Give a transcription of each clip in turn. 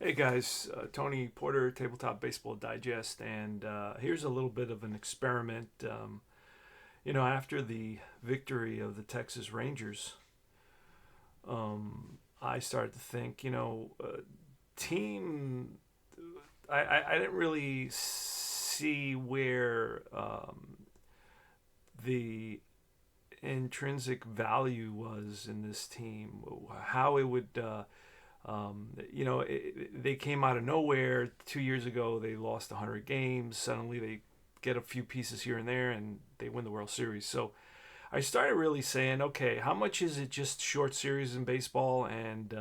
Hey guys, Tony Porter, Tabletop Baseball Digest, and here's a little bit of an experiment. After the victory of the Texas Rangers, I started to think, team. I didn't really see where the intrinsic value was in this team, how it would. They came out of nowhere 2 years ago. They lost 100 games. Suddenly, they get a few pieces here and there, and they win the World Series. So I started really saying, okay, how much is it just short series in baseball, and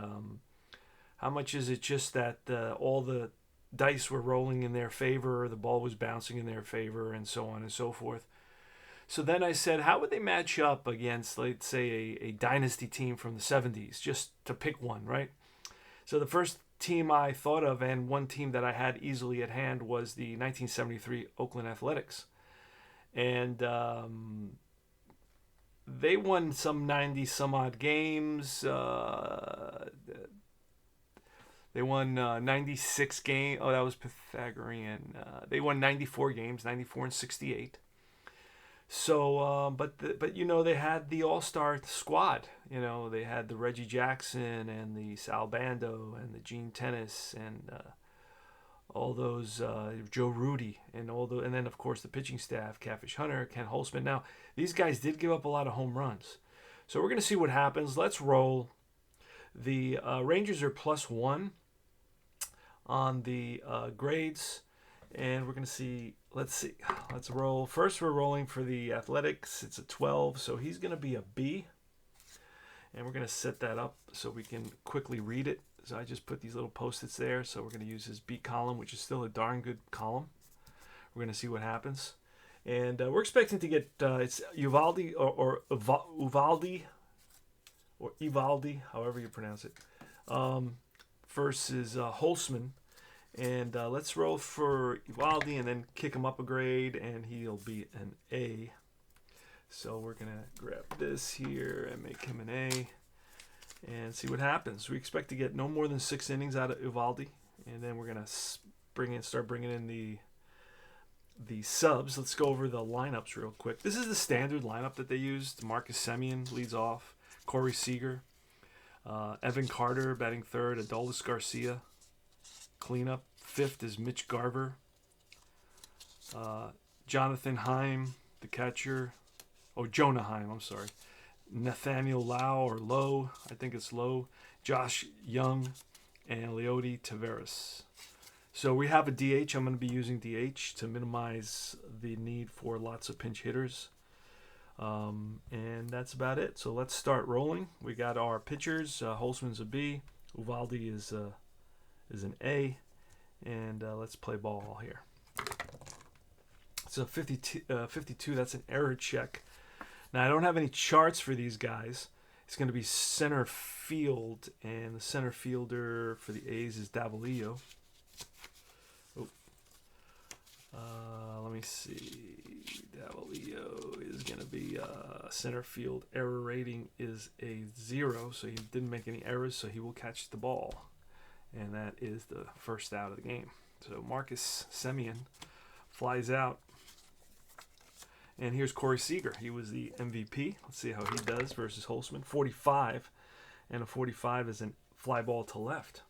how much is it just that all the dice were rolling in their favor, the ball was bouncing in their favor, and so on and so forth. So then I said, how would they match up against, let's say, a dynasty team from the 70s, just to pick one, right? So the first team I thought of, and one team that I had easily at hand, was the 1973 Oakland Athletics, and they won some 90 some odd games. They won 96 games. Oh, that was Pythagorean. They won 94 games, 94 and 68. So, but they had the All Star squad. They had the Reggie Jackson and the Sal Bando and the Gene Tennis and all those Joe Rudy and and then of course the pitching staff: Catfish Hunter, Ken Holzman. Now these guys did give up a lot of home runs, so we're gonna see what happens. Let's roll. The Rangers are +1 on the grades, and we're gonna see. Let's see. Let's roll. First, we're rolling for the Athletics. It's a 12, so he's gonna be a B, and we're gonna set that up so we can quickly read it. So I just put these little post-its there. So we're gonna use his B column, which is still a darn good column. We're gonna see what happens, and we're expecting to get it's Uvalde or Uvalde or Evaldi, however you pronounce it, versus Holzman. And let's roll for Ivaldi and then kick him up a grade, and he'll be an A. So we're going to grab this here and make him an A and see what happens. We expect to get no more than 6 innings out of Ivaldi, and then we're going to start bringing in the subs. Let's go over the lineups real quick. This is the standard lineup that they used. Marcus Semien leads off, Corey Seager, Evan Carter batting third, Adolis Garcia. Cleanup. Fifth is Mitch Garver. Jonathan Heim, the catcher. Oh, Jonah Heim, I'm sorry. Nathaniel Lau, or Lowe, I think it's Lowe. Josh Young, and Leody Taveras. So we have a DH. I'm going to be using DH to minimize the need for lots of pinch hitters. And that's about it. So let's start rolling. We got our pitchers. Holzman's a B. Uvalde is an A, and let's play ball here. So 52, that's an error check. Now I don't have any charts for these guys. It's going to be center field, and the center fielder for the A's is Davalillo. Let me see. Davalillo is going to be center field error rating is a 0, so he didn't make any errors, so he will catch the ball. And that is the first out of the game. So Marcus Semien flies out. And here's Corey Seager. He was the MVP. Let's see how he does versus Holzman. 45. And a 45 is a fly ball to left.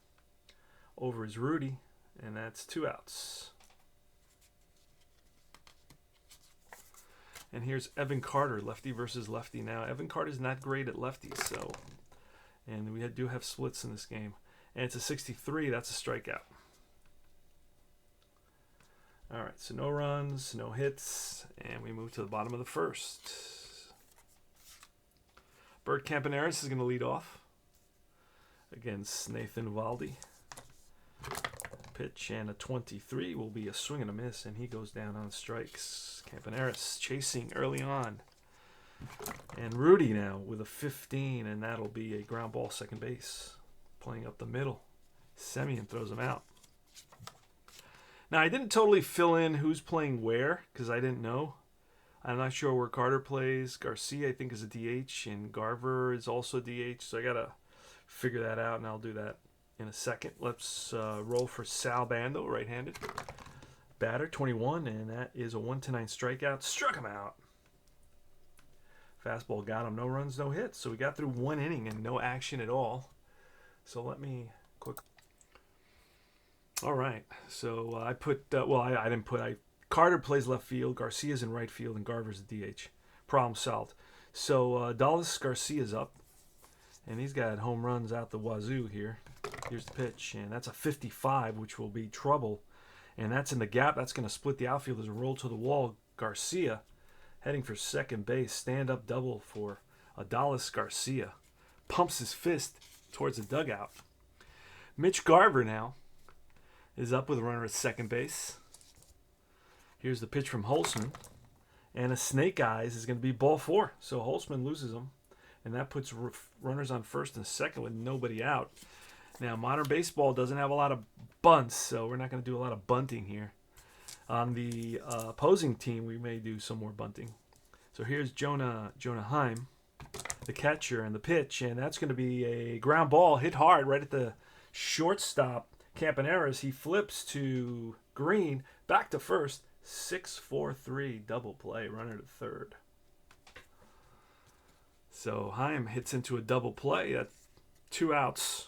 Over is Rudy. And that's 2 outs. And here's Evan Carter, lefty versus lefty. Now, Evan Carter's not great at lefties, so. And we do have splits in this game. And it's a 63. That's a strikeout. All right, so no runs, no hits, and we move to the bottom of the first. Bert Campaneris is going to lead off against Nathan Uvalde. Pitch, and a 23 will be a swing and a miss, and he goes down on strikes. Campaneris chasing early on. And Rudy now with a 15, and that'll be a ground ball second base. Playing up the middle. Semien throws him out. Now, I didn't totally fill in who's playing where because I didn't know. I'm not sure where Carter plays. Garcia, I think, is a DH, and Garver is also DH, so I got to figure that out, and I'll do that in a second. Let's roll for Sal Bando, right-handed batter, 21, and that is a 1-9 strikeout. Struck him out. Fastball got him. No runs, no hits. So we got through 1 inning and no action at all. So let me quick. All right. So I put, I didn't put, Carter plays left field, Garcia's in right field, and Garver's the DH. Problem solved. So Dallas Garcia's up, and he's got home runs out the wazoo here. Here's the pitch, and that's a 55, which will be trouble. And that's in the gap. That's going to split the outfield as a roll to the wall. Garcia heading for second base. Stand-up double for Dallas Garcia. Pumps his fist towards the dugout. Mitch Garver now is up with a runner at second base. Here's the pitch from Holtzman. And a snake eyes is going to be ball 4. So Holtzman loses them. And that puts runners on first and second with nobody out. Now, modern baseball doesn't have a lot of bunts, so we're not going to do a lot of bunting here. On the opposing team, we may do some more bunting. So here's Jonah Heim, the catcher, and the pitch. And that's going to be a ground ball hit hard right at the shortstop, Campaneris. He flips to Green, back to first. 6-4-3 double play, runner to third. So Heim hits into a double play. That's 2 outs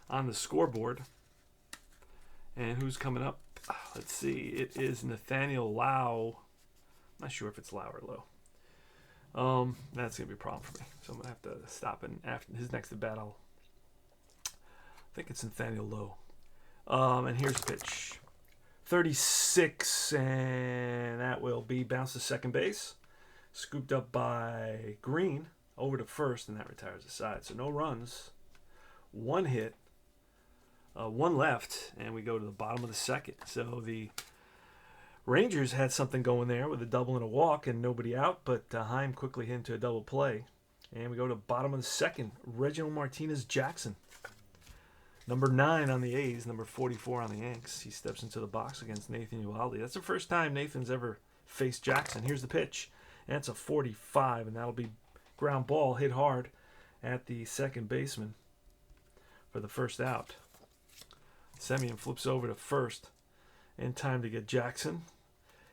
on the scoreboard. And who's coming up? Let's see. It is Nathaniel Lau. I'm not sure if it's Lau or Lowe. That's going to be a problem for me. So I'm going to have to stop, and after his next at bat, I think it's Nathaniel Lowe. And here's the pitch. 36, and that will be bounced to second base. Scooped up by Green over to first, and that retires the side. So no runs, 1 hit, 1 left, and we go to the bottom of the second. So the Rangers had something going there with a double and a walk and nobody out, but Heim quickly hit into a double play. And we go to bottom of the second. Reginald Martinez Jackson. Number 9 on the A's, number 44 on the Yanks. He steps into the box against Nathan Eovaldi. That's the first time Nathan's ever faced Jackson. Here's the pitch. And it's a 45, and that'll be ground ball hit hard at the second baseman for the first out. Semien flips over to first in time to get Jackson.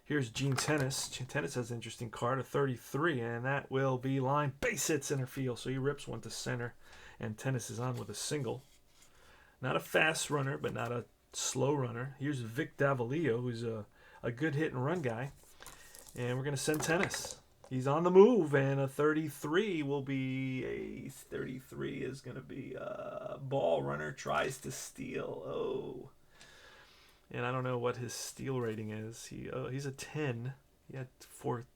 Here's Gene Tennis. Tennis has an interesting card, a 33, and that will be line base hit center field. So he rips one to center, and Tennis is on with a single. Not a fast runner, but not a slow runner. Here's Vic Davalillo, who's a good hit and run guy. And we're going to send Tennis. He's on the move, and a 33 will be a 33 is going to be a ball runner tries to steal. Oh. And I don't know what his steal rating is. He's a 10. He had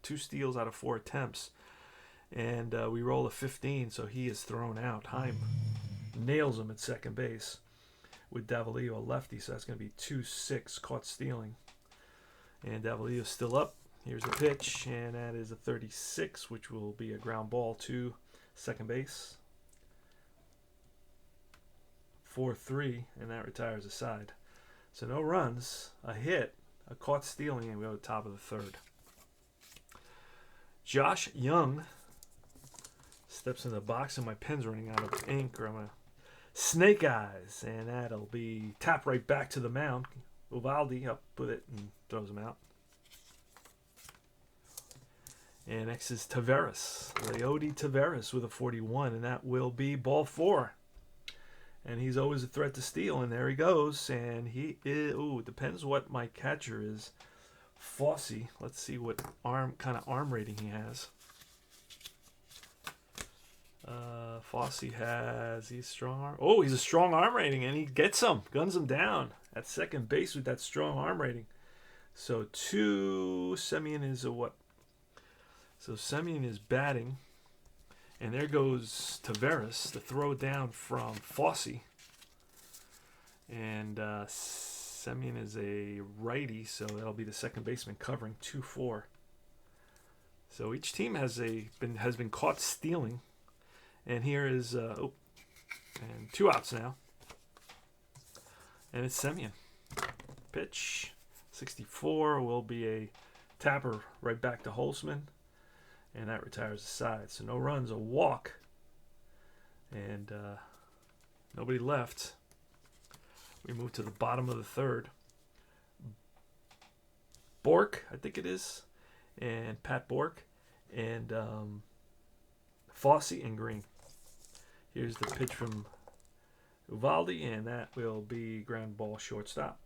2 steals out of 4 attempts. And we roll a 15, so he is thrown out. Heim nails him at second base with Davalillo, a lefty, so that's going to be 2-6, caught stealing. And Davalillo's still up. Here's a pitch, and that is a 36, which will be a ground ball to second base. 4-3, and that retires the side. So no runs, a hit, a caught stealing, and we go to the top of the third. Josh Young steps in the box, and my pen's running out of ink, or I'm going to snake eyes, and that'll be tap right back to the mound. Eovaldi up with it and throws him out. And next is Taveras, Leody Taveras with a 41, and that will be ball 4. And he's always a threat to steal, and there he goes. And he is, it depends what my catcher is. Fossey. Let's see what kind of arm rating he has. Fossey has, he's strong arm. Oh, he's a strong arm rating, and he gets him, guns him down at second base with that strong arm rating. So Semien is a what? So Semien is batting, and there goes Taveras, the throw down from Fossey. And Semien is a righty, so that'll be the second baseman covering 2-4. So each team has been caught stealing. And here is and 2 outs now. And it's Semien. Pitch 64 will be a tapper right back to Holtzman. And that retires the side. So no runs, a walk. And Nobody left. We move to the bottom of the third. Bork, I think it is, and Pat Bork, and Fossey and Green. Here's the pitch from Uvalde, and that will be ground ball shortstop.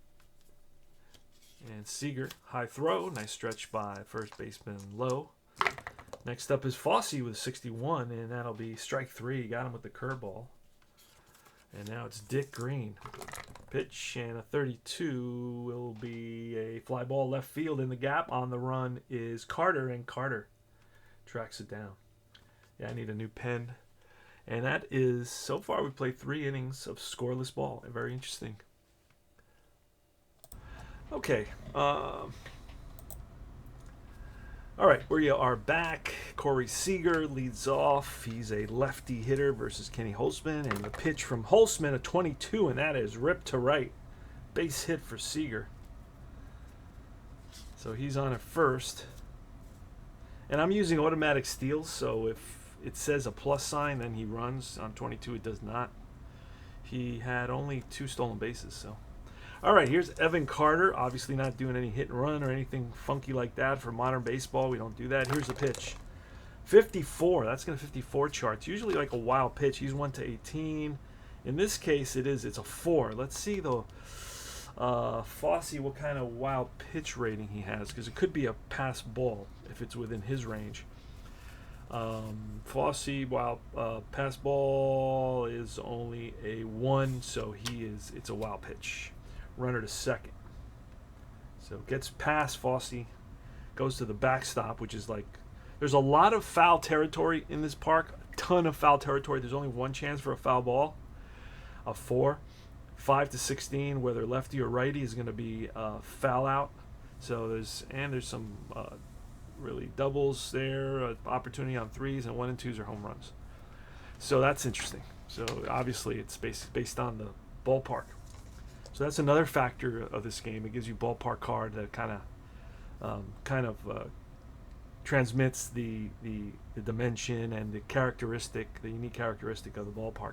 And Seager, high throw, nice stretch by first baseman Lowe. Next up is Fossey with 61, and that'll be strike 3. Got him with the curveball. And now it's Dick Green. Pitch, and a 32 will be a fly ball left field in the gap. On the run is Carter, and Carter tracks it down. Yeah, I need a new pen. And that is, so far we've played 3 innings of scoreless ball. Very interesting. Okay. All right, we are back. Corey Seager leads off. He's a lefty hitter versus Kenny Holtzman. And the pitch from Holtzman, a 22, and that is ripped to right. Base hit for Seager. So he's on at first. And I'm using automatic steals, so if it says a plus sign, then he runs. On 22, it does not. He had only 2 stolen bases, so... All right, here's Evan Carter. Obviously not doing any hit and run or anything funky like that for modern baseball. We don't do that. Here's the pitch. 54. That's going to 54 charts. Usually like a wild pitch. He's 1-18. In this case, it's a 4. Let's see, though, Fossey, what kind of wild pitch rating he has, because it could be a pass ball if it's within his range. Fossey, wild pass ball is only a 1, so it's a wild pitch. Runner to second. So gets past Fossey, goes to the backstop, which is like, there's a lot of foul territory in this park, a ton of foul territory. There's only 1 chance for a foul ball, a 4. 5-16, whether lefty or righty, is going to be foul out. So there's some really doubles there, opportunity on 3s, and 1 and 2s are home runs. So that's interesting. So obviously it's based on the ballpark. So that's another factor of this game. It gives you ballpark card that kind of transmits the dimension and the unique characteristic of the ballpark.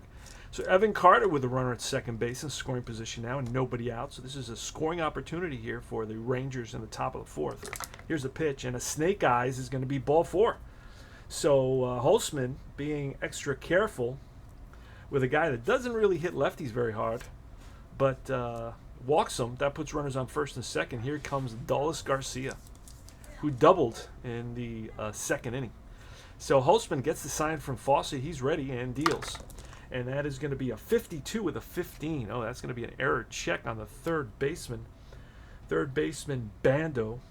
So Evan Carter with the runner at second base in scoring position now, and nobody out. So this is a scoring opportunity here for the Rangers in the top of the 4th. Here's a pitch, and a snake eyes is going to be ball 4. So Holtzman being extra careful with a guy that doesn't really hit lefties very hard, but walks them. That puts runners on first and second. Here comes Dulles Garcia, who doubled in the second inning. So Holtzman gets the sign from Fossey. He's ready and deals. And that is going to be a 52 with a 15. Oh, that's going to be an error check on the third baseman. Third baseman Bando.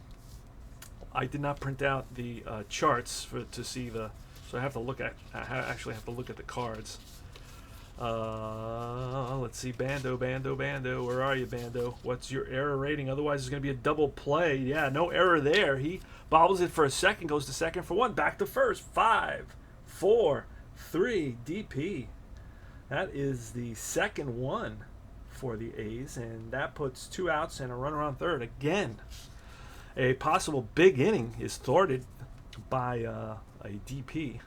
I did not print out the charts to see the... So I have to look at... I actually have to look at the cards. Let's see, Bando. Where are you, Bando? What's your error rating? Otherwise, it's going to be a double play. Yeah, no error there. He bobbles it for a second, goes to second for 1, back to first. 5, 4, 3, DP. That is the second one for the A's, and that puts 2 outs and a runner on third. Again, a possible big inning is thwarted by a DP.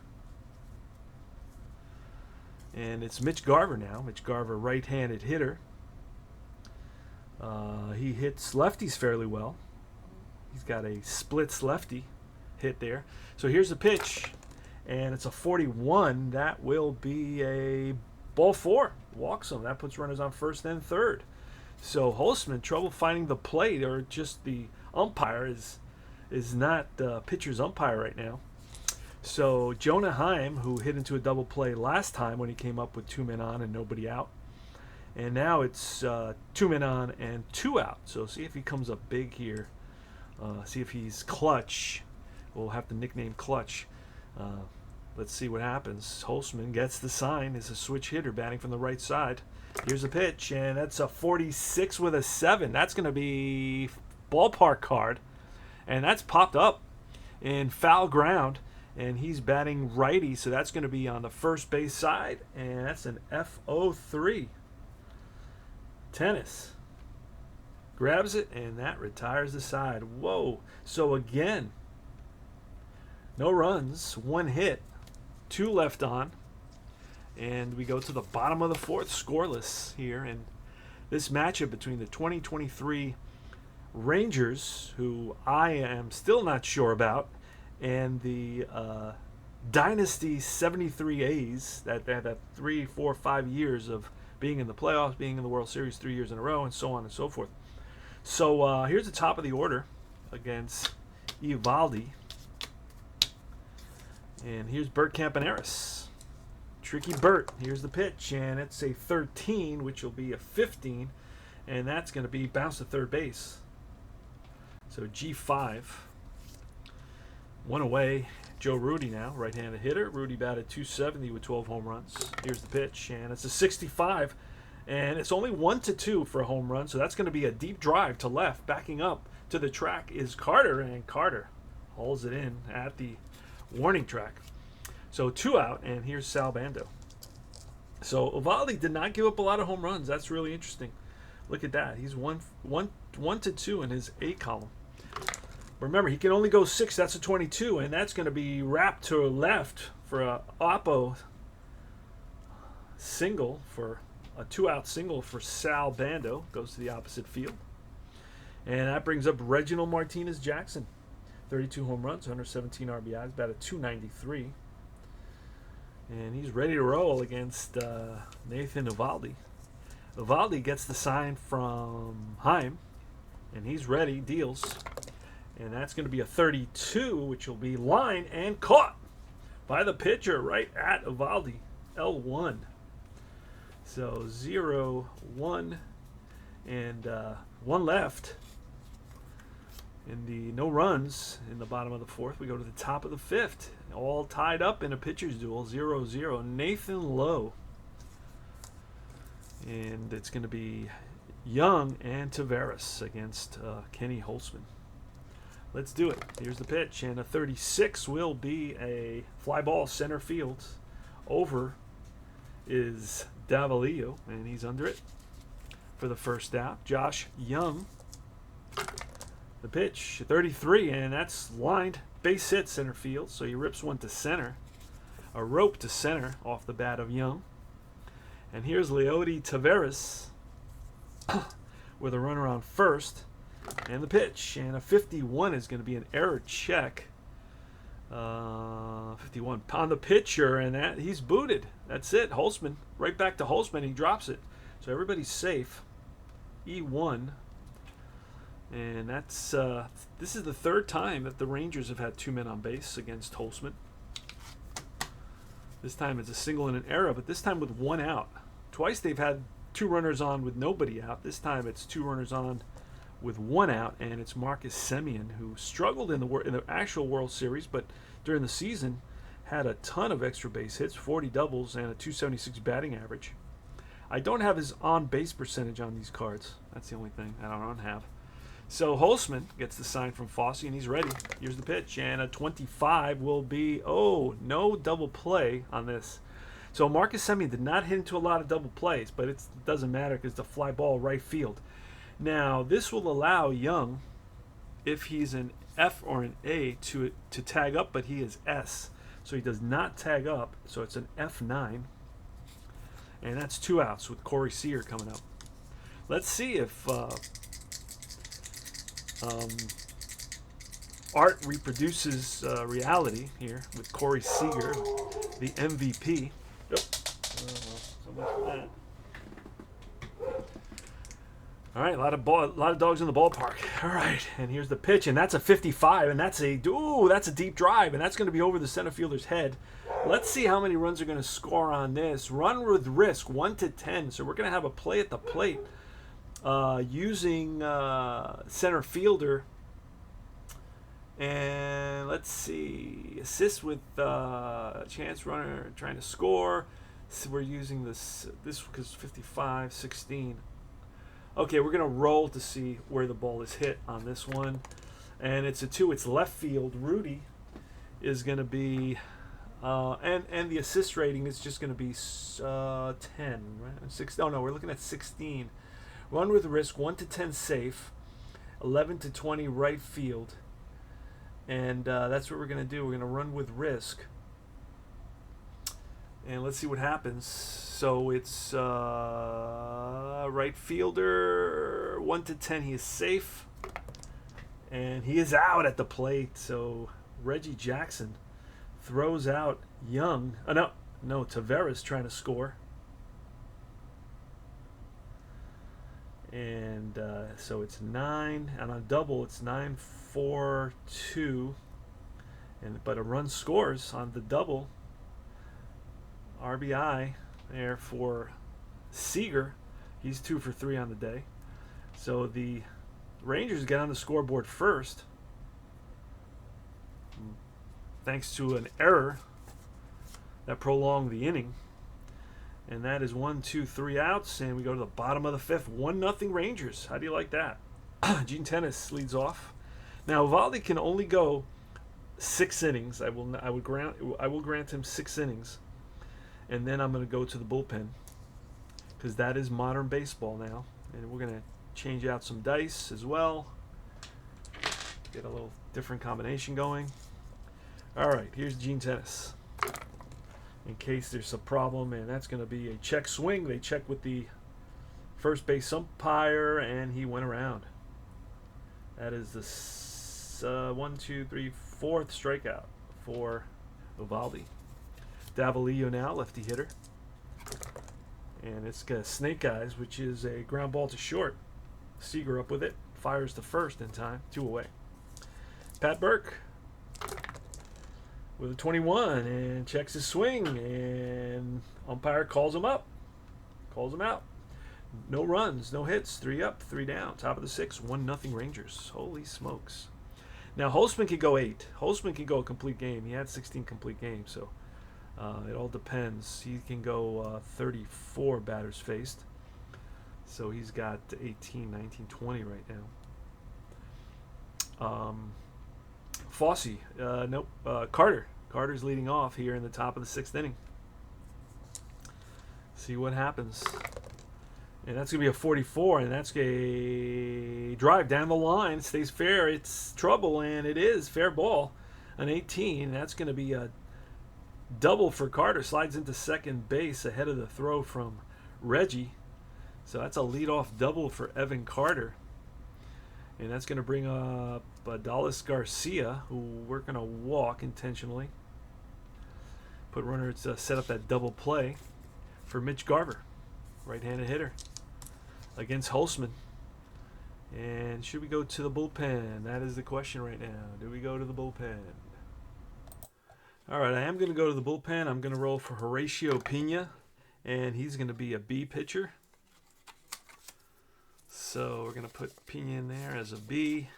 And it's Mitch Garver now. Mitch Garver, right-handed hitter. He hits lefties fairly well. He's got a splits lefty hit there. So here's the pitch, and it's a 41. That will be a ball 4. Walks him. That puts runners on first and third. So Holtzman, trouble finding the plate, or just the umpire is not pitcher's umpire right now. So Jonah Heim, who hit into a double play last time when he came up with 2 men on and nobody out. And now it's 2 men on and 2 out. So see if he comes up big here. See if he's clutch. We'll have to nickname clutch. Let's see what happens. Holtzman gets the sign. Is a switch hitter batting from the right side. Here's a pitch, and that's a 46 with a 7. That's going to be ballpark card. And that's popped up in foul ground. And he's batting righty, so that's going to be on the first base side. And that's an FO3. Tennis. Grabs it, and that retires the side. Whoa. So again, no runs, 1 hit, 2 left on. And we go to the bottom of the fourth, scoreless here. And this matchup between the 2023 Rangers, who I am still not sure about, and the dynasty 73 A's that had 3, 4, 5 years of being in the playoffs, being in the World Series 3 years in a row, and so on and so forth. So here's the top of the order against Eovaldi. And here's Bert Campaneris. Tricky Bert. Here's the pitch, and it's a 13, which will be a 15, and that's going to be bounce to third base. So G5. One away. Joe Rudy now, right-handed hitter. Rudy batted .270 with 12 home runs. Here's the pitch, and it's a 65, and it's only 1-2 for a home run, so that's going to be a deep drive to left. Backing up to the track is Carter, and Carter hauls it in at the warning track. So 2 out, and here's Sal Bando. So Eovaldi did not give up a lot of home runs. That's really interesting. Look at that. He's 1-2 in his A column. Remember, he can only go 6. That's a 22, and that's going to be wrapped to left for a Oppo single, for a 2-out single for Sal Bando. Goes to the opposite field. And that brings up Reginald Martinez-Jackson. 32 home runs, 117 RBIs, batted .293. And he's ready to roll against Nathan Eovaldi. Eovaldi gets the sign from Heim, and he's ready, deals. And that's going to be a 32, which will be line and caught by the pitcher right at Eovaldi, L1. So 0-1, and 1 left. In the no runs in the bottom of the fourth, we go to the top of the fifth. All tied up in a pitcher's duel, 0-0. Nathan Lowe. And it's going to be Young and Taveras against Kenny Holtzman. Let's do it. Here's the pitch, and a 36 will be a fly ball center field. Over is Davalillo, and he's under it for the first out. Josh Young. The pitch, 33, and that's lined. Base hit center field, so he rips one to center. A rope to center off the bat of Young. And here's Leody Taveras with a runner on first. And the pitch, and a 51 is going to be an error check. 51 on the pitcher, and that he's booted. That's it. Holtzman, right back to Holtzman. He drops it. So everybody's safe. E1. And that's this is the third time that the Rangers have had 2 men on base against Holtzman. This time it's a single and an error, but this time with 1 out. Twice they've had 2 runners on with nobody out. This time it's 2 runners on with 1 out, and it's Marcus Semien, who struggled in the actual World Series, but during the season had a ton of extra base hits, 40 doubles, and a .276 batting average. I don't have his on-base percentage on these cards. That's the only thing I don't have. So Holtzman gets the sign from Fosse, and he's ready. Here's the pitch, and a 25 will be, no double play on this. So Marcus Semien did not hit into a lot of double plays, but it doesn't matter because it's a fly ball right field. Now, this will allow Young, if he's an F or an A, to tag up, but he is S. So he does not tag up, so it's an F9. And that's 2 outs with Corey Seager coming up. Let's see if art reproduces reality here with Corey Seager, the MVP. Yep. So much for that. All right, a lot of dogs in the ballpark. All right, and here's the pitch, and that's a 55, and that's a deep drive, and that's going to be over the center fielder's head. Let's see how many runs are going to score on this. Run with risk, 1-10. So we're going to have a play at the plate using center fielder. And let's see, assist with chance runner trying to score. So we're using this because 55, 16. Okay, we're going to roll to see where the ball is hit on this one. And it's a 2. It's left field. Rudy is going to be, and the assist rating is just going to be 10, right? 6. Oh, no, we're looking at 16. Run with risk, 1-10 safe, 11-20 right field. And that's what we're going to do. We're going to run with risk. And let's see what happens. So it's right fielder 1-10. He is safe, and he is out at the plate. So Reggie Jackson throws out Young. No, Tavares trying to score. And so it's 9, and on double it's 9-4-2. But a run scores on the double. RBI there for Seager. He's 2 for 3 on the day. So the Rangers get on the scoreboard first, thanks to an error that prolonged the inning. And that is 1, 2, 3 outs, and we go to the bottom of the fifth. 1-0 Rangers. How do you like that? Gene Tennis leads off. Now Eovaldi can only go 6 innings. I will grant him 6 innings, and then I'm going to go to the bullpen, because that is modern baseball now, and we're going to change out some dice as well. Get a little different combination going. All right, here's Gene Tennis, in case there's a problem, and that's going to be a check swing. They check with the first base umpire, and he went around. That is the 4th strikeout for Eovaldi. Davalillo now, lefty hitter, and it's got snake eyes, which is a ground ball to short. Seager up with it, fires to first in time, 2 away. Pat Burke with a 21 and checks his swing, and umpire calls him up, calls him out. No runs, no hits, 3 up, 3 down. Top of the 6th, 1-0 Rangers. Holy smokes. Now Holtzman could go 8. Holtzman can go a complete game. He had 16 complete games, so it all depends. He can go 34 batters faced. So he's got 18, 19, 20 right now. Fossey, nope. Carter. Carter's leading off here in the top of the 6th inning. See what happens. And that's going to be a 44, and that's a drive down the line. Stays fair. It's trouble, and it is fair ball. An 18. That's going to be a double for Carter. Slides into second base ahead of the throw from Reggie. So that's a leadoff double for Evan Carter. And that's going to bring up Dallas Garcia, who we're going to walk intentionally. Put runner to set up that double play for Mitch Garver, right-handed hitter, against Holtzman. And should we go to the bullpen? That is the question right now. Do we go to the bullpen? All right, I am going to go to the bullpen. I'm going to roll for Horacio Pena, and he's going to be a B pitcher. So we're going to put Pena in there as a B.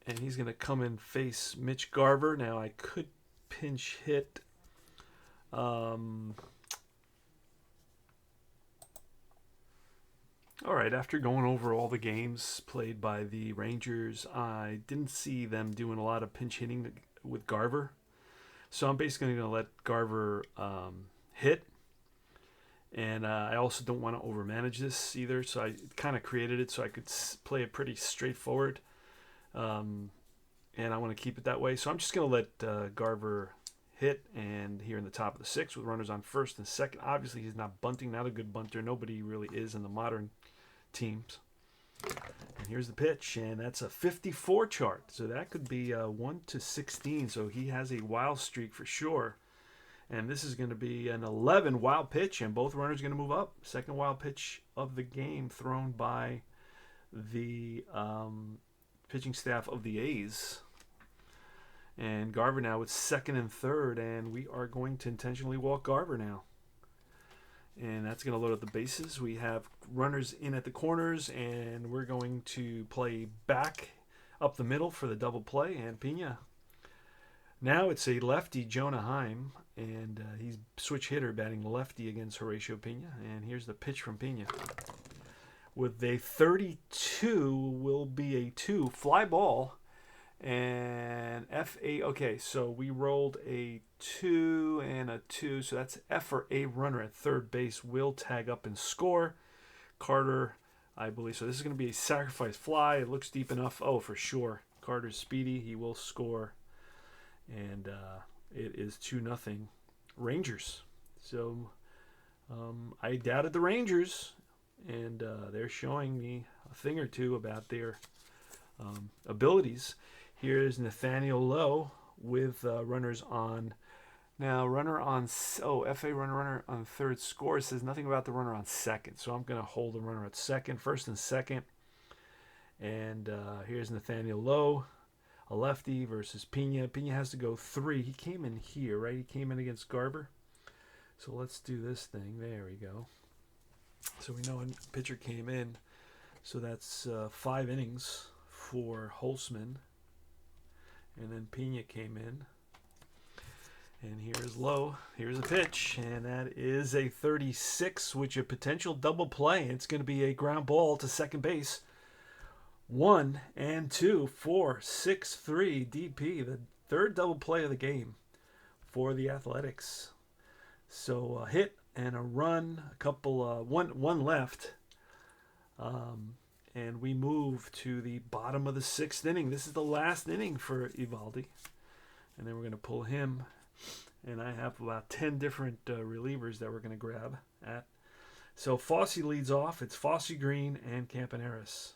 And he's going to come and face Mitch Garver. Now I could pinch hit. All right, after going over all the games played by the Rangers, I didn't see them doing a lot of pinch hitting with Garver. So I'm basically going to let Garver hit. And I also don't want to overmanage this either, so I kind of created it so I could play it pretty straightforward. And I want to keep it that way. So I'm just going to let Garver hit, and here in the top of the 6th with runners on first and second. Obviously, he's not bunting, not a good bunter. Nobody really is in the modern teams. And here's the pitch, and that's a 54 chart. So that could be 1-16. So he has a wild streak for sure. And this is going to be an 11 wild pitch, and both runners are going to move up. Second wild pitch of the game thrown by the pitching staff of the A's. And Garver now with second and third, and we are going to intentionally walk Garver now. And that's going to load up the bases. We have runners in at the corners, and we're going to play back up the middle for the double play, and Pena. Now it's a lefty, Jonah Heim, and he's switch hitter batting lefty against Horacio Pena. And here's the pitch from Pena. With a 32 will be a 2 fly ball. And F8, okay, so we rolled a 2 and a 2, so that's F or A runner at third base will tag up and score. Carter, I believe, so this is going to be a sacrifice fly. It looks deep enough. Oh, for sure. Carter's speedy. He will score. and it is 2-0 Rangers. So I doubted the Rangers, and they're showing me a thing or two about their abilities. Here's Nathaniel Lowe with runners on. Now, runner on, FA runner on third score says nothing about the runner on second. So I'm going to hold the runner at second, first and second. And here's Nathaniel Lowe, a lefty versus Pena. Pena has to go 3. He came in here, right? He came in against Garber. So let's do this thing. There we go. So we know a pitcher came in. So that's 5 innings for Holtzman. And then Pena came in. And here's Lowe. Here's a pitch. And that is a 36, which a potential double play. It's going to be a ground ball to second base. 1 and 2, 4, 6, 3 DP. The third double play of the game for the Athletics. So a hit and a run, a couple, one left. And we move to the bottom of the 6th inning. This is the last inning for Eovaldi. And then we're going to pull him. And I have about 10 different relievers that we're going to grab at. So Fosse leads off. It's Fosse, Green, and Campaneris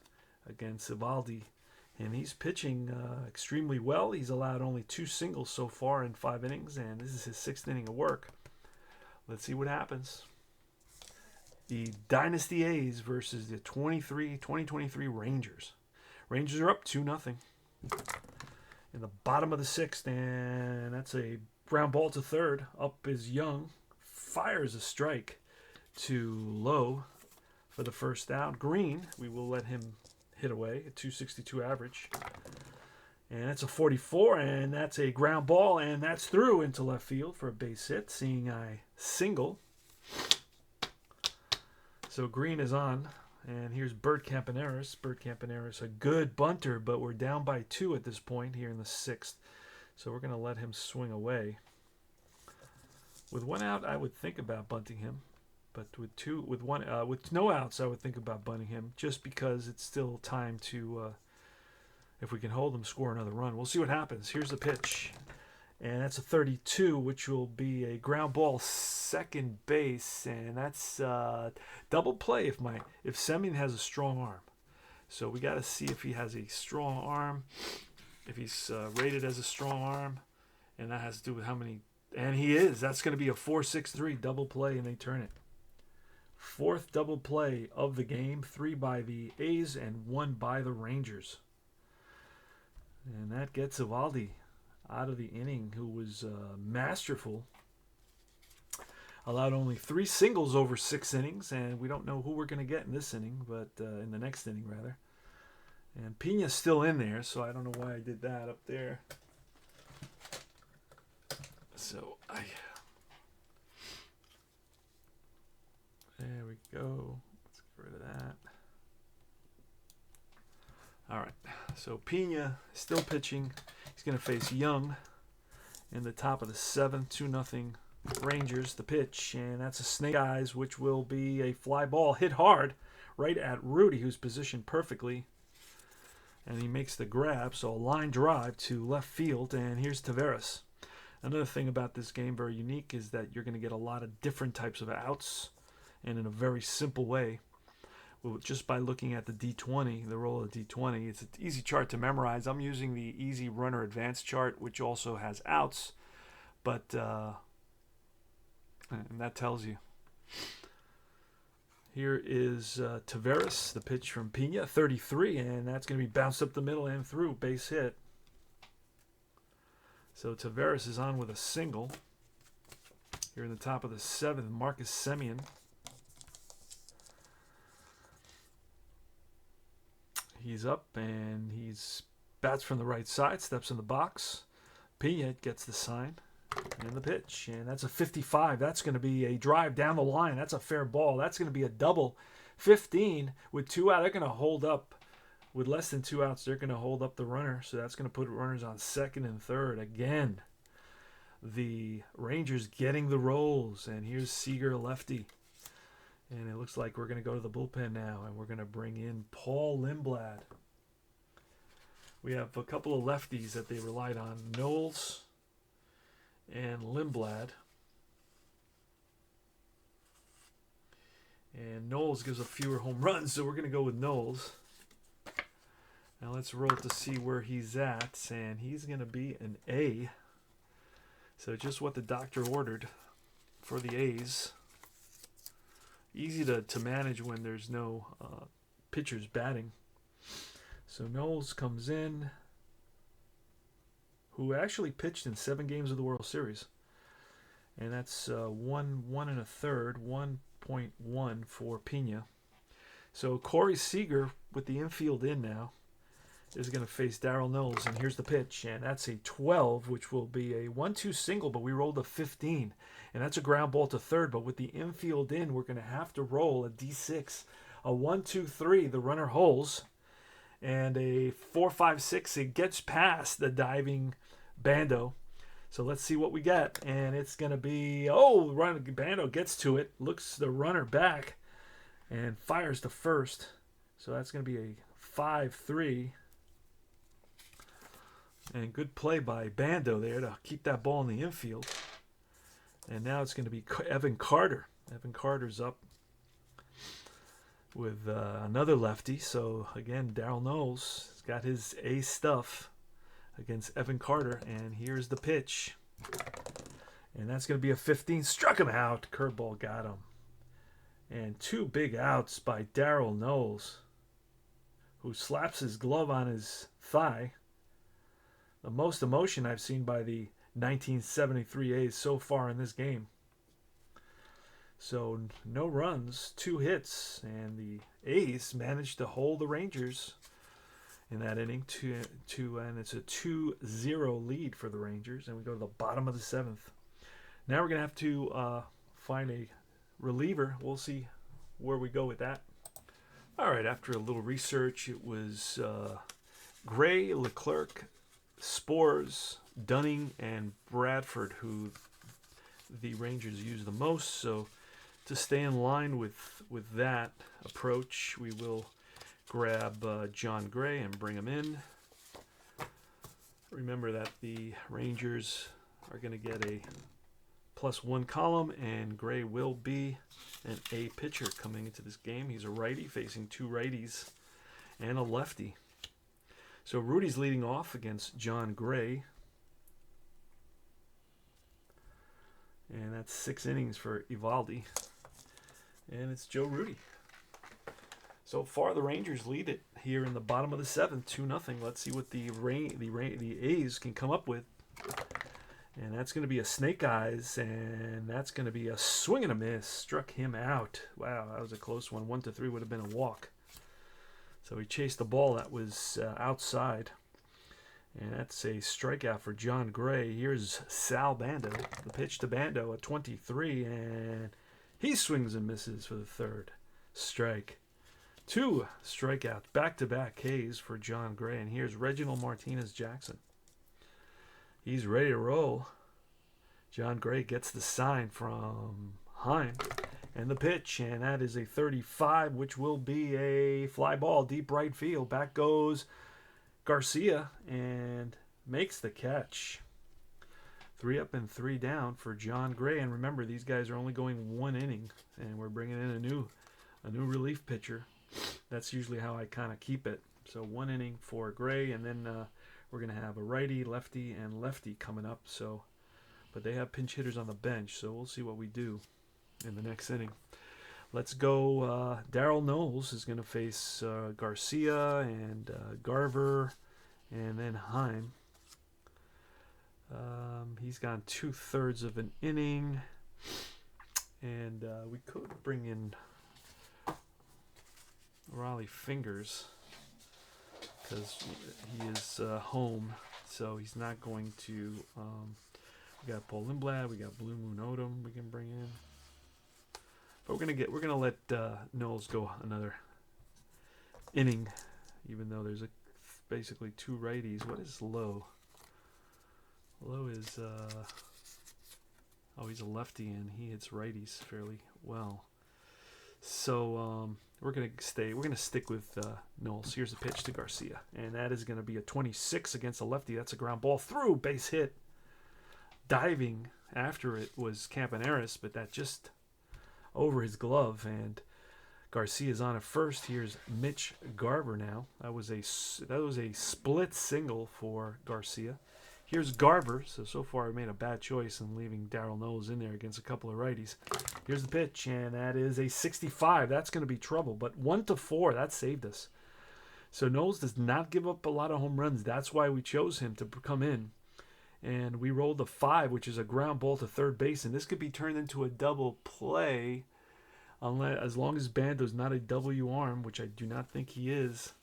against Eovaldi. And he's pitching extremely well. He's allowed only 2 singles so far in 5 innings. And this is his 6th inning of work. Let's see what happens. The Dynasty A's versus the 2023 Rangers. Rangers are up 2-0 in the bottom of the 6th, and that's a ground ball to third. Up is Young, fires a strike to Lowe for the first out. Green, we will let him hit away, a 262 average. And that's a 44, and that's a ground ball, and that's through into left field for a base hit. Seeing eye single. So Green is on, and here's Bert Campaneris. Bert Campaneris, a good bunter, but we're down by 2 at this point here in the 6th. So we're going to let him swing away. With 1 out, I would think about bunting him, but with no outs, I would think about bunting him, just because it's still time to, if we can hold him, score another run. We'll see what happens. Here's the pitch. And that's a 32, which will be a ground ball second base, and that's double play if Semien has a strong arm. So we got to see if he has a strong arm, if he's rated as a strong arm, and that has to do with how many. And he is. That's going to be a 4-6-3 double play, and they turn it. 4th double play of the game, 3 by the A's and 1 by the Rangers. And that gets Eovaldi out of the inning, who was masterful. Allowed only 3 singles over 6 innings, and we don't know who we're going to get in this inning, but in the next inning, rather. And Pena's still in there, so I don't know why I did that up there. So there we go. Let's get rid of that. All right, so Pena still pitching. He's going to face Young in the top of the 7th, 2-0 Rangers. The pitch, and that's a snake eyes, which will be a fly ball hit hard right at Rudy, who's positioned perfectly. And he makes the grab, so a line drive to left field, and here's Taveras. Another thing about this game, very unique, is that you're going to get a lot of different types of outs, and in a very simple way. Well, just by looking at the D20, the roll of the D20, it's an easy chart to memorize. I'm using the Easy Runner Advanced chart, which also has outs, but and that tells you. Here is Taveras, the pitch from Pena, 33, and that's going to be bounced up the middle and through, base hit. So Taveras is on with a single. Here in the top of the 7th, Marcus Semien. He's up, and he's bats from the right side, steps in the box. Pena gets the sign and the pitch, and that's a 55. That's going to be a drive down the line. That's a fair ball. That's going to be a double. 15 with 2 out. They're going to hold up. With less than 2 outs, they're going to hold up the runner, so that's going to put runners on 2nd and 3rd. Again, the Rangers getting the rolls, and here's Seager, lefty. And it looks like we're going to go to the bullpen now, and we're going to bring in Paul Lindblad. We have a couple of lefties that they relied on. Knowles and Lindblad. And Knowles gives up fewer home runs, so we're going to go with Knowles. Now let's roll to see where he's at, and he's going to be an A. So just what the doctor ordered for the A's. Easy to manage when there's no pitchers batting. So Knowles comes in, who actually pitched in 7 games of the World Series. And that's 1 1/3, 1.1 for Pena. So Corey Seager with the infield in now is going to face Darryl Knowles, and here's the pitch, and that's a 12, which will be a 1-2 single, but we rolled a 15, and that's a ground ball to third. But with the infield in, we're going to have to roll a D6, a 1-2-3, the runner holds, and a 4-5-6, it gets past the diving Bando. So let's see what we get, and it's going to be, Bando gets to it, looks the runner back, and fires to first. So that's going to be a 5-3. And good play by Bando there to keep that ball in the infield. And now it's going to be Evan Carter. Evan Carter's up with another lefty. So again, Darryl Knowles has got his A stuff against Evan Carter. And here's the pitch. And that's going to be a 15. Struck him out. Curveball got him. And 2 big outs by Darryl Knowles, who slaps his glove on his thigh. The most emotion I've seen by the 1973 A's so far in this game. So no runs, 2 hits, and the A's managed to hold the Rangers in that inning and it's a 2-0 lead for the Rangers, and we go to the bottom of the 7th. Now we're going to have to find a reliever. We'll see where we go with that. All right, after a little research, it was Gray, Leclerc, Spores, Dunning, and Bradford who the Rangers use the most. So to stay in line with that approach, we will grab John Gray and bring him in. Remember that the Rangers are going to get a +1 column, and Gray will be an A pitcher coming into this game. He's a righty facing 2 righties and a lefty. So Rudy's leading off against John Gray. And that's 6 innings for Eovaldi. And it's Joe Rudy. So far, the Rangers lead it here in the bottom of the 7th, 2-0. Let's see what the A's can come up with. And that's going to be a snake eyes, and that's going to be a swing and a miss. Struck him out. Wow, that was a close one. 1-3 would have been a walk. So he chased the ball that was outside. And that's a strikeout for John Gray. Here's Sal Bando. The pitch to Bando, a 23, and he swings and misses for the 3rd strike. 2 strikeouts, back-to-back Ks for John Gray. And here's Reginald Martinez-Jackson. He's ready to roll. John Gray gets the sign from Heim. And the pitch, and that is a 35, which will be a fly ball, deep right field. Back goes Garcia and makes the catch. 3 up and 3 down for John Gray. And remember, these guys are only going 1 inning, and we're bringing in a new relief pitcher. That's usually how I kind of keep it. So 1 inning for Gray, and then we're going to have a righty, lefty, and lefty coming up. So, but they have pinch hitters on the bench, so we'll see what we do in the next inning. Let's go. Darryl Knowles is going to face Garcia and Garver, and then Heim. He's gone 2/3 of an inning, and we could bring in Raleigh Fingers because he is home, so he's not going to. We got Paul Lindblad, we got Blue Moon Odom we can bring in. But we're gonna let Knowles go another inning, even though there's basically 2 righties. What is Lowe? Lowe is he's a lefty and he hits righties fairly well. So we're gonna stick with Knowles. Here's a pitch to Garcia, and that is gonna be a 26 against a lefty. That's a ground ball through, base hit. diving after it was Campaneris, but that just over his glove, and Garcia's on at first. Here's Mitch Garver now. That was a split single for Garcia. Here's Garver. So far I made a bad choice in leaving Darryl Knowles in there against a couple of righties. Here's the pitch, and that is a 65. That's going to be trouble, but 1-4, that saved us. So Knowles does not give up a lot of home runs. That's why we chose him to come in. And we rolled a 5, which is a ground ball to third base, and this could be turned into a double play, as long as Bando's not a W arm, which I do not think he is.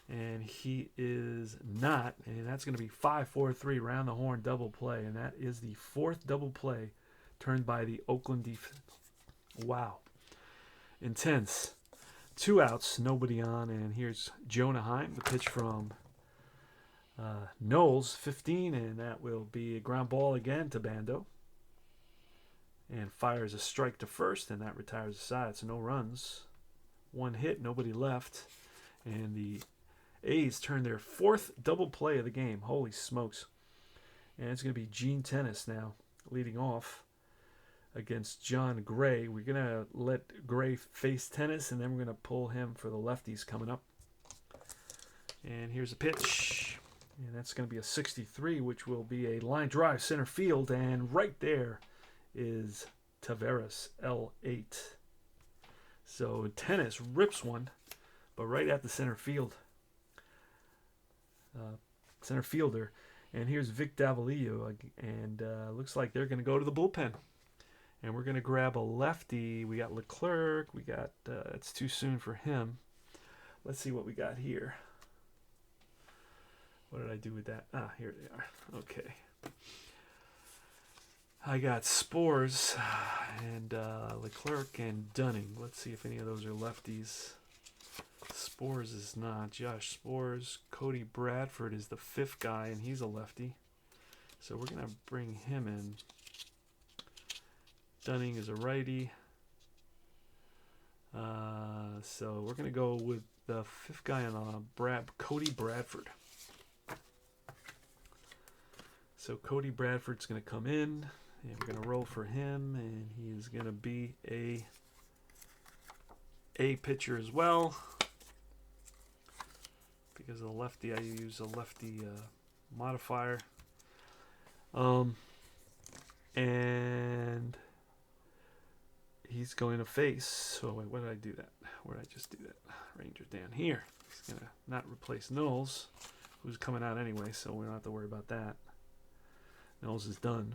And he is not, and that's going to be 5-4-3 round the horn double play, and that is the 4th double play turned by the Oakland defense. Wow. Intense. 2 outs, nobody on, and here's Jonah Heim, the pitch from Knowles, 15, and that will be a ground ball again to Bando. And fires a strike to first, and that retires the side, so no runs. 1 hit, nobody left, and the A's turn their 4th double play of the game. Holy smokes. And it's going to be Gene Tennis now leading off against John Gray. We're going to let Gray face Tennis, and then we're going to pull him for the lefties coming up. And here's a pitch. And that's going to be a 63, which will be a line drive center field. And right there is Taveras, L8. So Tennis rips one, but right at the center field. Center fielder. And here's Vic Davalillo, and looks like they're going to go to the bullpen. And we're going to grab a lefty. We got Leclerc. We got, it's too soon for him. Let's see what we got here. What did I do with that? Ah, here they are. Okay. I got Spores and Leclerc and Dunning. Let's see if any of those are lefties. Spores is not. Josh Spores. Cody Bradford is the 5th guy, and he's a lefty. So we're going to bring him in. Dunning is a righty. So we're going to go with the 5th guy on Cody Bradford. So Cody Bradford's going to come in, and we're going to roll for him, and he is going to be a pitcher as well. Because of the lefty, I use a lefty modifier. And he's going to face. So wait, what did I do that? Where did I just do that? Ranger down here. He's going to not replace Knowles, who's coming out anyway, so we don't have to worry about that. Knowles is done.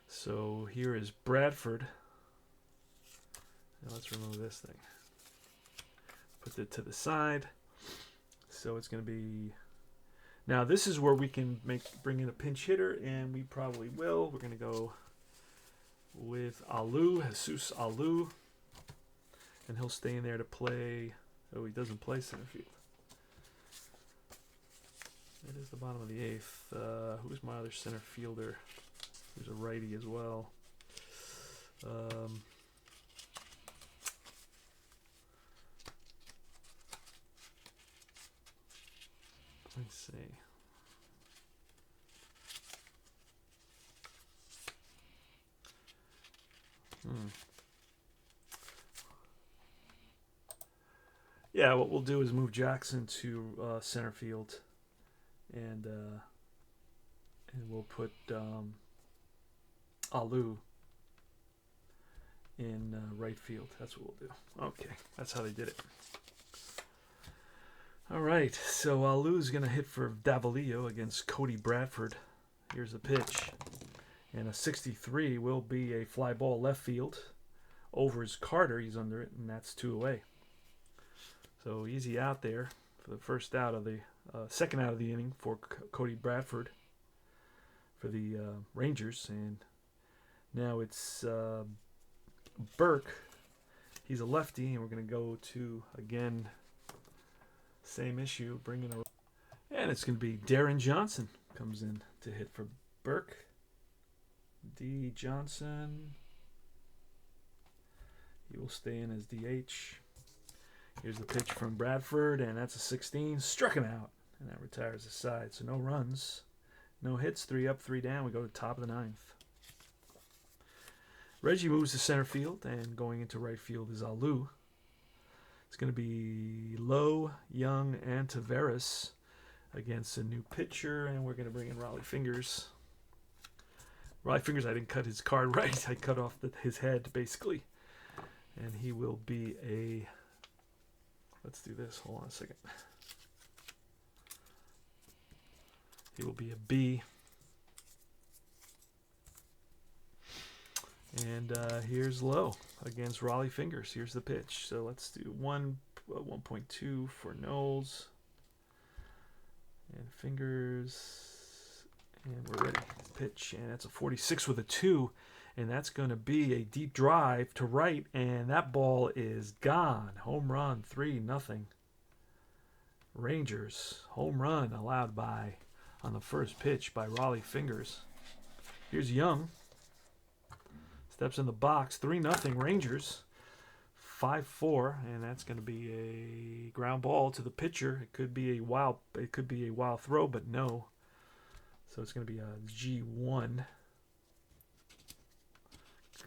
So here is Bradford. Now let's remove this thing. Put it to the side. So it's going to be... Now this is where we can bring in a pinch hitter, and we probably will. We're going to go with Jesus Alou. And he'll stay in there to play... Oh, he doesn't play center field. It is the bottom of the 8th. Who's my other center fielder? Who's a righty as well. Let's see. Yeah, what we'll do is move Jackson to center field, and we'll put Alou in right field. That's what we'll do. Okay, that's how they did it. All right, so Alou's going to hit for Davalillo against Cody Bradford. Here's the pitch. And a 63 will be a fly ball left field. Over is Carter. He's under it, and that's 2 away. So easy out there for the first out of the second out of the inning for Cody Bradford for the Rangers. And now it's Burke. He's a lefty, and we're going to go to, again, same issue, bringing a... And it's going to be Darren Johnson comes in to hit for Burke. D. Johnson. He will stay in as DH. Here's the pitch from Bradford, and that's a 16. Struck him out, and that retires the side. So no runs, No hits, 3 up, 3 down. We go to top of the ninth. Reggie moves to center field, and going into right field is Alou. It's going to be Lowe, Young, and Taveras against a new pitcher, and we're going to bring in Raleigh Fingers. Raleigh Fingers, I didn't cut his card right. I cut off his head, basically. And he will be a... Let's do this. Hold on a second. He will be a B. And here's Lowe against Raleigh Fingers. Here's the pitch. So let's do 1.2 for Knowles. And Fingers. And we're ready. Pitch. And that's a 46 with a 2. And that's going to be a deep drive to right. And that ball is gone. Home run, 3-0. Rangers. Home run allowed on the first pitch by Raleigh Fingers. Here's Young. Steps in the box. 3-0 Rangers. 5-4. And that's going to be a ground ball to the pitcher. It could be a wild throw, but no. So it's going to be a G1.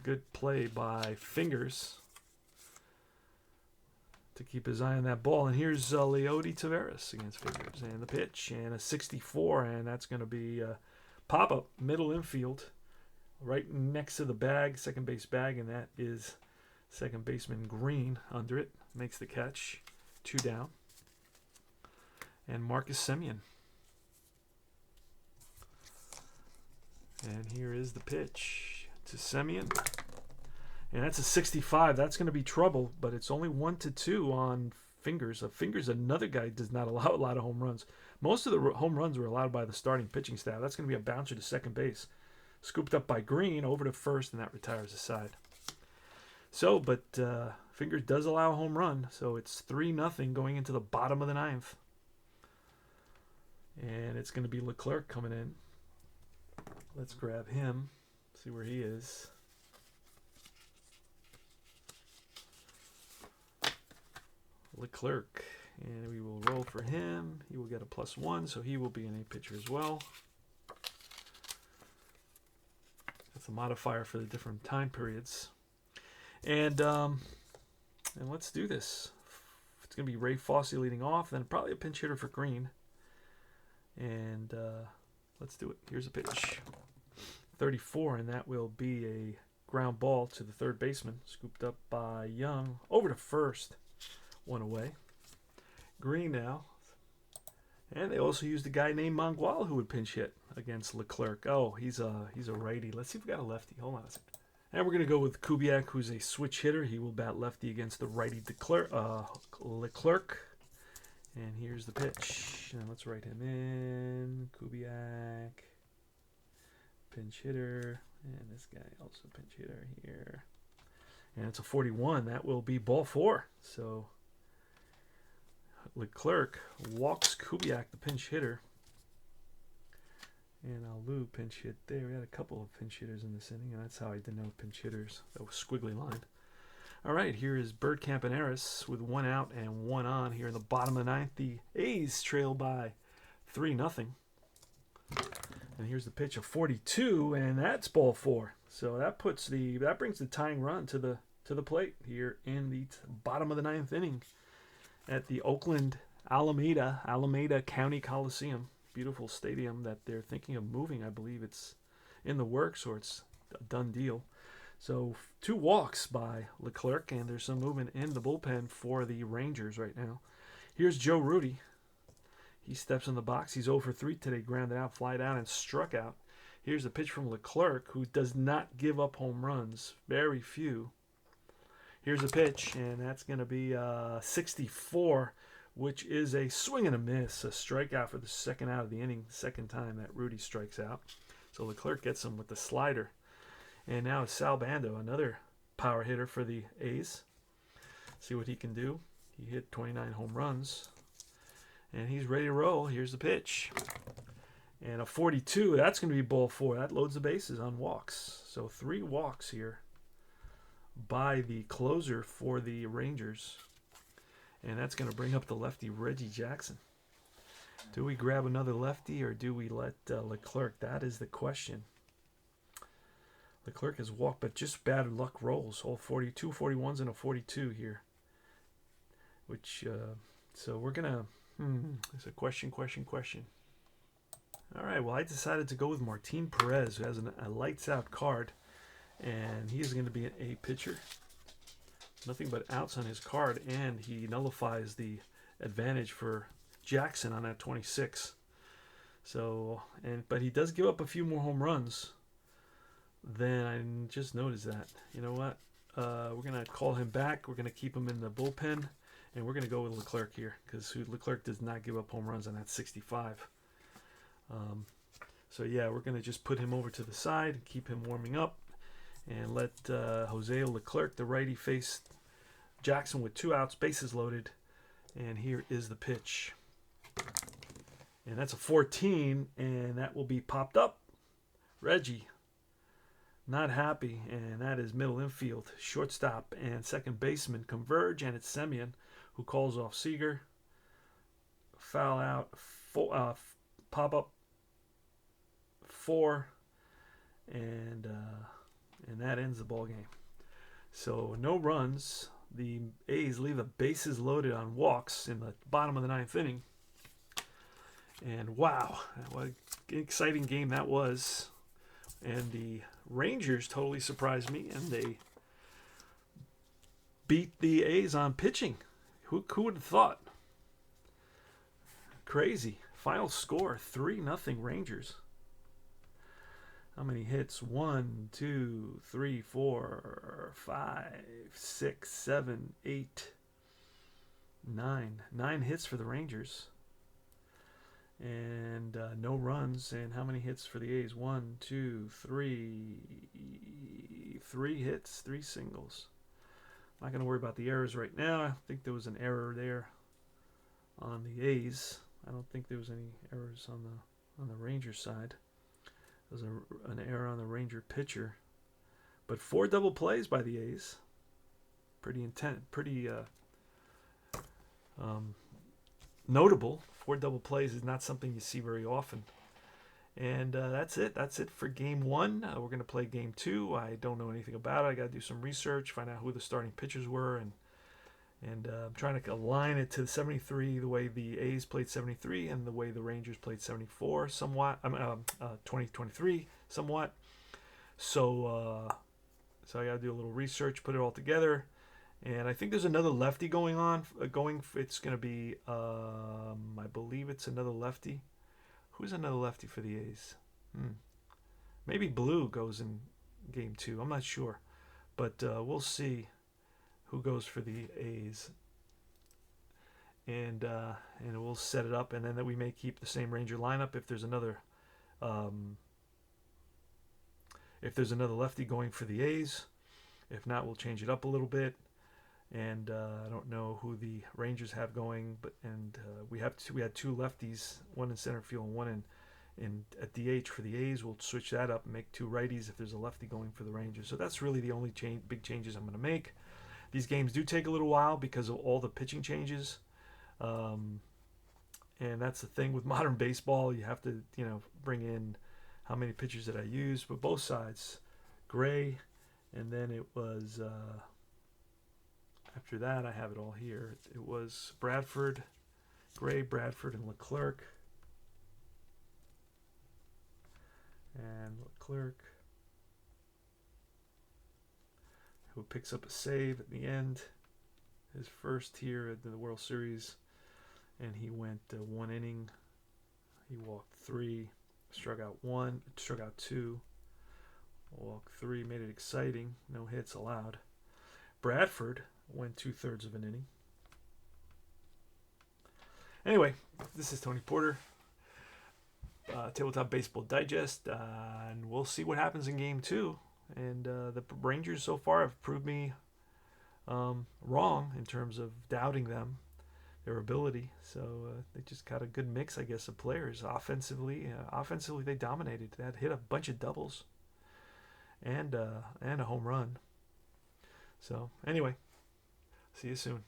Good play by Fingers to keep his eye on that ball. And here's Leody Taveras against Fingers. And the pitch. And a 64. And that's going to be a pop-up middle infield. Right next to the bag, second base bag. And that is second baseman Green under it. Makes the catch. 2 down. And Marcus Semien. And here is the pitch to Semien. And that's a 65. That's going to be trouble, but it's only 1-2 on Fingers. Fingers, another guy, does not allow a lot of home runs. Most of the home runs were allowed by the starting pitching staff. That's going to be a bouncer to second base. Scooped up by Green, over to first, and that retires the side. So, but Fingers does allow a home run, so it's 3-0 going into the bottom of the ninth. And it's going to be Leclerc coming in. Let's grab him, see where he is. Leclerc, and we will roll for him. He will get a +1, so he will be an A pitcher as well. That's a modifier for the different time periods. And let's do this. It's going to be Ray Fosse leading off, then probably a pinch hitter for Green. And let's do it. Here's a pitch. 34, and that will be a ground ball to the third baseman. Scooped up by Young. Over to first. 1 away. Green now. And they also used a guy named Mangual who would pinch hit against Leclerc. Oh, he's a righty. Let's see if we got a lefty. Hold on a second. And we're going to go with Kubiak, who's a switch hitter. He will bat lefty against the righty Leclerc. And here's the pitch. And let's write him in. Kubiak. Pinch hitter. And this guy also pinch hitter here. And it's a 41. That will be ball 4. So Leclerc walks Kubiak, the pinch hitter. And Alou pinch hit there. We had a couple of pinch hitters in this inning, and that's how I denote pinch hitters. That was squiggly line. All right, here is Bergkamp and Harris with 1 out and 1 on here in the bottom of the ninth. The A's trail by 3-0. And here's the pitch of 42, and that's ball 4. So that brings the tying run to the plate here in the bottom of the ninth inning at the Oakland Alameda County Coliseum. Beautiful stadium that they're thinking of moving. I believe it's in the works or it's a done deal. So 2 walks by Leclerc, and there's some movement in the bullpen for the Rangers right now. Here's Joe Rudy. He steps in the box. He's 0 for 3 today, grounded out, fly down, and struck out. Here's a pitch from Leclerc, who does not give up home runs. Very few. Here's a pitch, and that's going to be 64, which is a swing and a miss, a strikeout for the second out of the inning, second time that Rudy strikes out. So Leclerc gets him with the slider. And now it's Sal Bando, another power hitter for the A's. See what he can do. He hit 29 home runs. And he's ready to roll. Here's the pitch. And a 42, that's going to be ball 4. That loads the bases on walks. So 3 walks here by the closer for the Rangers. And that's going to bring up the lefty Reggie Jackson. Do we grab another lefty or do we let Leclerc? That is the question. Leclerc has walked, but just bad luck rolls. All 42, 41s, and a 42 here. Which, so we're going to, it's a question. All right, well, I decided to go with Martin Perez, who has a lights-out card. And he is going to be an A pitcher. Nothing but outs on his card, and he nullifies the advantage for Jackson on that 26. So, but he does give up a few more home runs. Then I just noticed that. You know what? We're going to call him back. We're going to keep him in the bullpen. And we're going to go with Leclerc here. Because Leclerc does not give up home runs on that 65. So yeah, we're going to just put him over to the side. And keep him warming up. And let Jose Leclerc, the righty, face Jackson with 2 outs, bases loaded. And here is the pitch. And that's a 14. And that will be popped up. Reggie. Not happy, and that is middle infield. Shortstop and second baseman converge, and it's Semyon who calls off Seager. Foul out, pop up 4, and that ends the ball game. So no runs. The A's leave the bases loaded on walks in the bottom of the 9th inning. And wow, what an exciting game that was. And the Rangers totally surprised me, and they beat the A's on pitching. Who would have thought? Crazy. Final score, 3-0 Rangers. How many hits? 1, 2, 3, 4, 5, 6, 7, 8, 9. 9 hits for the Rangers. And no runs. And how many hits for the A's? 1, 2, 3. 3 hits, 3 singles. I'm not going to worry about the errors right now. I think there was an error there on the A's. I don't think there was any errors on the Rangers side. There was an error on the Ranger pitcher. But 4 double plays by the A's. Pretty intense. Pretty notable. 4 double plays is not something you see very often. And that's it. That's it for game 1. We're going to play game 2. I don't know anything about it. I got to do some research, find out who the starting pitchers were, and I'm trying to align it to 73, the way the A's played 73 and the way the Rangers played 74 somewhat. 2023 somewhat. So I got to do a little research, put it all together. And I think there's another lefty going on. It's going to be, I believe it's another lefty. Who's another lefty for the A's? Maybe Blue goes in game 2. I'm not sure. But we'll see who goes for the A's. And we'll set it up. And then we may keep the same Ranger lineup if there's another lefty going for the A's. If not, we'll change it up a little bit. And I don't know who the Rangers have going, we had 2 lefties, one in center field and one in at DH for the A's. We'll switch that up and make 2 righties if there's a lefty going for the Rangers. So that's really the only big changes I'm going to make. These games do take a little while because of all the pitching changes, and that's the thing with modern baseball. You have to bring in how many pitchers did I use, but both sides, Gray, and then it was. After that, I have it all here. It was Bradford, Gray, Bradford, and Leclerc. And Leclerc, who picks up a save at the end. His first here at the World Series. And he went 1 inning. He walked 3, struck out 1, struck out 2. Walked 3, made it exciting. No hits allowed. Bradford went 2/3 of an inning. Anyway, this is Tony Porter, Tabletop Baseball Digest, and we'll see what happens in Game 2. And the Rangers so far have proved me wrong in terms of doubting them, their ability. So they just got a good mix, I guess, of players. Offensively, they dominated. They had hit a bunch of doubles and a home run. So anyway. See you soon.